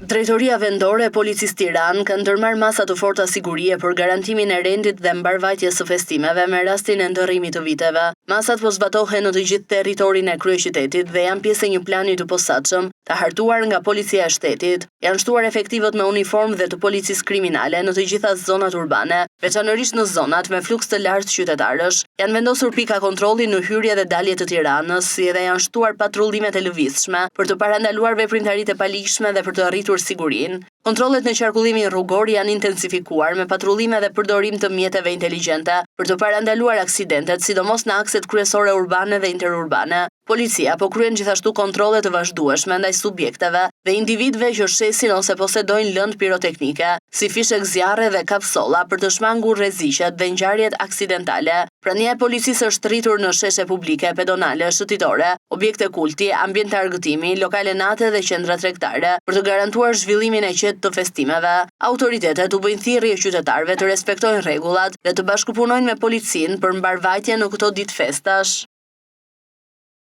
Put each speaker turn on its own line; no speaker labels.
Drejtoria Vendore e Policisë Tiranë ka ndërmarrë masa të forta sigurie për garantimin e rendit dhe mbarvajtjes së festimeve me rastin e ndërrimit të viteve. Masat po zbatohen në të gjithë territorin e kryeqytetit dhe janë pjesë e një plani të posaçëm të hartuar nga Policia e Shtetit. Janë shtuar efektivët me uniformë dhe të policisë kriminale në të gjitha zonat urbane, veçanërisht në zonat me fluks të lartë qytetarësh. Janë vendosur pika kontrolli në hyrje dhe dalje të Tiranës, si edhe janë shtuar patrullimet e lëvizshme për të parandaluar veprimtaritë e paligjshme dhe për të arritur sigurinë. Kontrollet në qarkullimin rrugor janë intensifikuar me patrullime dhe përdorim të mjeteve inteligjente për të parandaluar aksidentet, sidomos në akset kryesore urbane dhe interurbane. Policia po kryen gjithashtu kontrolle të vazhdueshme ndaj subjekteve dhe individëve që shesin ose posedojnë lëndë piroteknike, si fishek zjarre dhe kapsolla për të shmangur rreziqet dhe ngjarjet aksidentale. Prania e policisë është rritur në sheshe publike, pedonale, shëtitore, objekte kulti, ambient të argëtimi, lokale nate dhe qendra tregtare për të garantuar zhvillimin e qetë të festimeve. Autoritetet u bëjnë thirrje qytetarëve të respektojnë rregullat dhe të bashkëpunojnë me policinë për mbarvajtje në këto ditë festash.